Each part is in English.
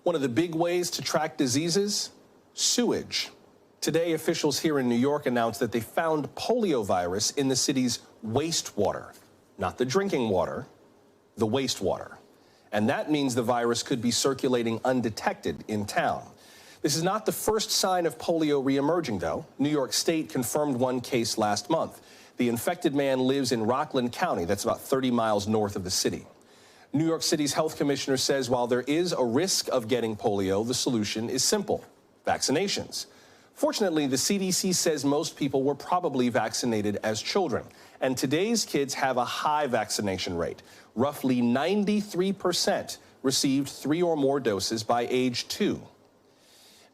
One of the big ways to track diseases, sewage. Today, officials here in New York announced that they found poliovirus in the city's wastewater. Not the drinking water, the wastewater. And that means the virus could be circulating undetected in town. This is not the first sign of polio re-emerging, though. New York State confirmed one case last month. The infected man lives in Rockland County, that's about 30 miles north of the city. New York City's health commissioner says while there is a risk of getting polio, the solution is simple: vaccinations. Fortunately, the CDC says most people were probably vaccinated as children, and today's kids have a high vaccination rate. Roughly 93% received 3 or more doses by age 2.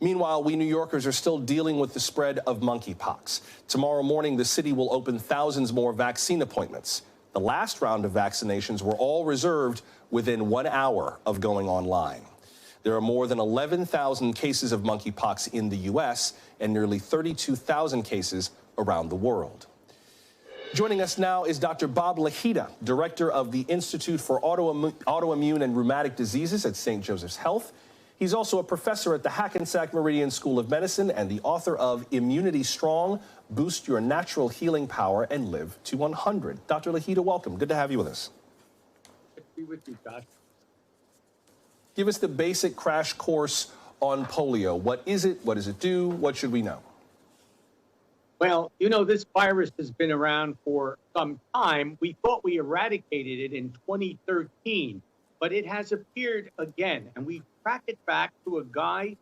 Meanwhile, we New Yorkers are still dealing with the spread of monkeypox. Tomorrow morning, the city will open thousands more vaccine appointments. The last round of vaccinations were all reserved within 1 hour of going online. There are more than 11,000 cases of monkeypox in the U.S. and nearly 32,000 cases around the world. Joining us now is Dr. Bob Lahita, director of the Institute for Autoimmune and Rheumatic Diseases at St. Joseph's Health. He's also a professor at the Hackensack Meridian School of Medicine and the author of Immunity Strong: Boost Your Natural Healing Power and Live to 100. Dr. Lahita, welcome. Good to have you with us. Good to be with you, Josh. Give us the basic crash course on polio. What is it? What does it do? What should we know? Well, you know, this virus has been around for some time. We thought we eradicated it in 2013, but it has appeared again, and we track it back to a guy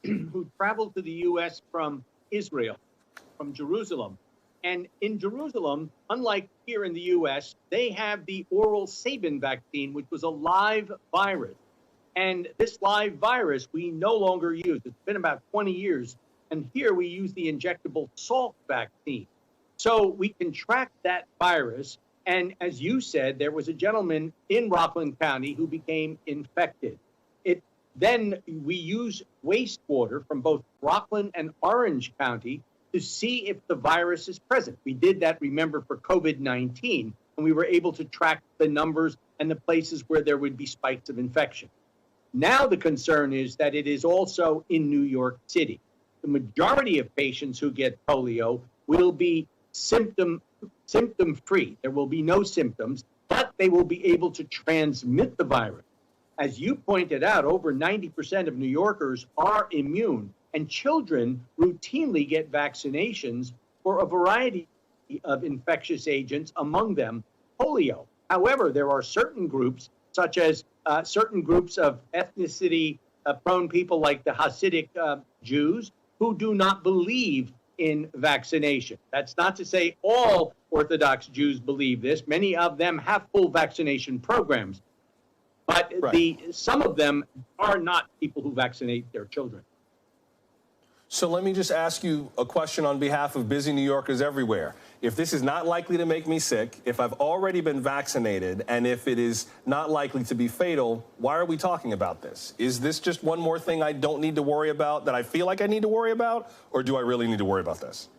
who traveled to the U.S. from Israel, from Jerusalem. And in Jerusalem, unlike here in the U.S., they have the oral Sabin vaccine, which was a live virus. And this live virus we no longer use. It's been about 20 years. And here we use the injectable Salk vaccine. So we can track that virus. And as you said, there was a gentleman in Rockland County who became infected. Then we use wastewater from both Rockland and Orange County to see if the virus is present. We did that, remember, for COVID-19, and we were able to track the numbers and the places where there would be spikes of infection. Now the concern is that it is also in New York City. The majority of patients who get polio will be symptom-free. There will be no symptoms, but they will be able to transmit the virus. As you pointed out, over 90% of New Yorkers are immune, and children routinely get vaccinations for a variety of infectious agents, among them polio. However, there are certain groups, such as certain groups of ethnicity-prone people like the Hasidic Jews, who do not believe in vaccination. That's not to say all Orthodox Jews believe this. Many of them have full vaccination programs. But some of them are not people who vaccinate their children. So let me just ask you a question on behalf of busy New Yorkers everywhere. If this is not likely to make me sick, if I've already been vaccinated, and if it is not likely to be fatal, why are we talking about this? Is this just one more thing I don't need to worry about that I feel like I need to worry about, or do I really need to worry about this?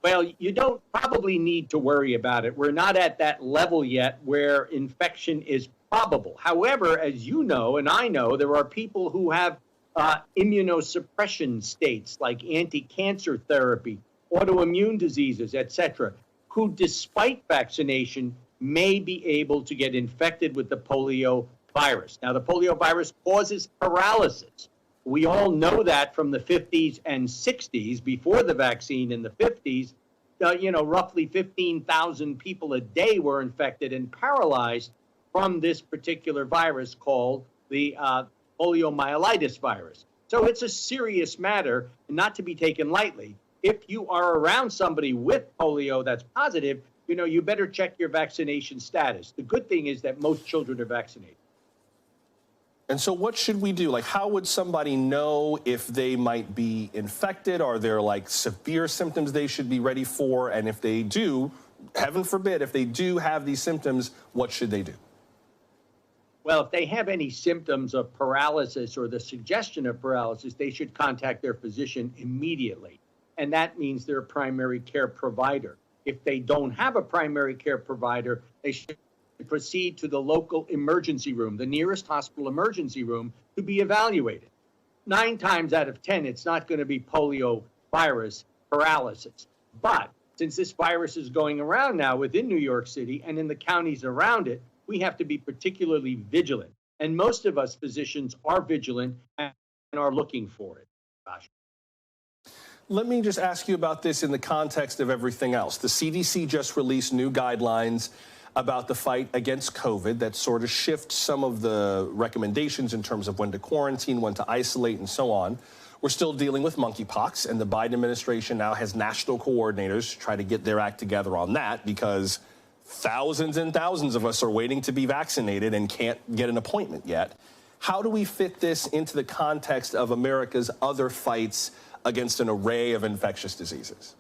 Well, you don't probably need to worry about it. We're not at that level yet where infection is probable. However, as you know, and I know, there are people who have immunosuppression states like anti-cancer therapy, autoimmune diseases, etc., who, despite vaccination, may be able to get infected with the polio virus. Now, the polio virus causes paralysis. We all know that from the 50s and 60s, before the vaccine in the 50s, roughly 15,000 people a day were infected and paralyzed from this particular virus called the poliomyelitis virus. So it's a serious matter, not to be taken lightly. If you are around somebody with polio that's positive, you better check your vaccination status. The good thing is that most children are vaccinated. And so what should we do? Like, how would somebody know if they might be infected? Are there, severe symptoms they should be ready for? And if they do, heaven forbid, if they do have these symptoms, what should they do? Well, if they have any symptoms of paralysis or the suggestion of paralysis, they should contact their physician immediately. And that means their primary care provider. If they don't have a primary care provider, they should to proceed to the local emergency room, the nearest hospital emergency room, to be evaluated. 9 times out of 10, it's not going to be polio virus paralysis. But since this virus is going around now within New York City and in the counties around it, we have to be particularly vigilant. And most of us physicians are vigilant and are looking for it. Gosh. Let me just ask you about this in the context of everything else. The CDC just released new guidelines about the fight against COVID that sort of shift some of the recommendations in terms of when to quarantine, when to isolate, and so on. We're still dealing with monkeypox, and the Biden administration now has national coordinators try to get their act together on that because thousands and thousands of us are waiting to be vaccinated and can't get an appointment yet. How do we fit this into the context of America's other fights against an array of infectious diseases?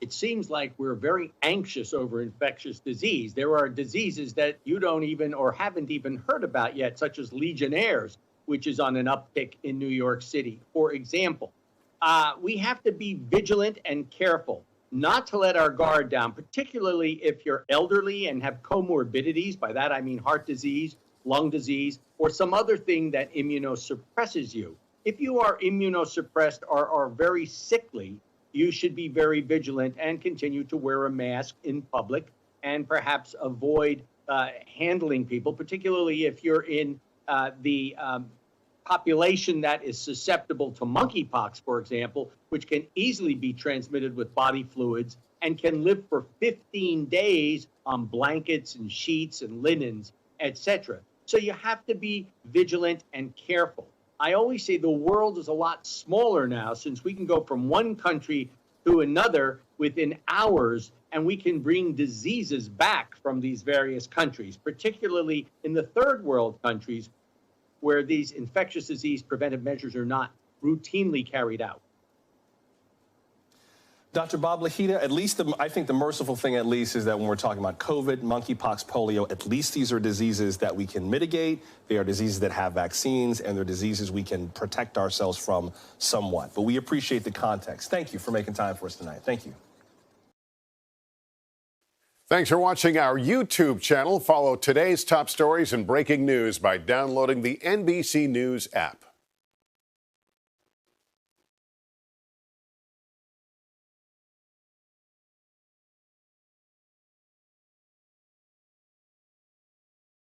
It seems like we're very anxious over infectious disease. There are diseases that you don't even or haven't even heard about yet, such as Legionnaires, which is on an uptick in New York City, for example. We have to be vigilant and careful not to let our guard down, particularly if you're elderly and have comorbidities. By that, I mean heart disease, lung disease, or some other thing that immunosuppresses you. If you are immunosuppressed or are very sickly, you should be very vigilant and continue to wear a mask in public and perhaps avoid handling people, particularly if you're in the population that is susceptible to monkeypox, for example, which can easily be transmitted with body fluids and can live for 15 days on blankets and sheets and linens, etc. So you have to be vigilant and careful. I always say the world is a lot smaller now since we can go from one country to another within hours, and we can bring diseases back from these various countries, particularly in the third world countries where these infectious disease preventive measures are not routinely carried out. Dr. Bob Lahita, at least I think the merciful thing at least is that when we're talking about COVID, monkeypox, polio, at least these are diseases that we can mitigate. They are diseases that have vaccines, and they're diseases we can protect ourselves from somewhat. But we appreciate the context. Thank you for making time for us tonight. Thank you. Thanks for watching our YouTube channel. Follow today's top stories and breaking news by downloading the NBC News app.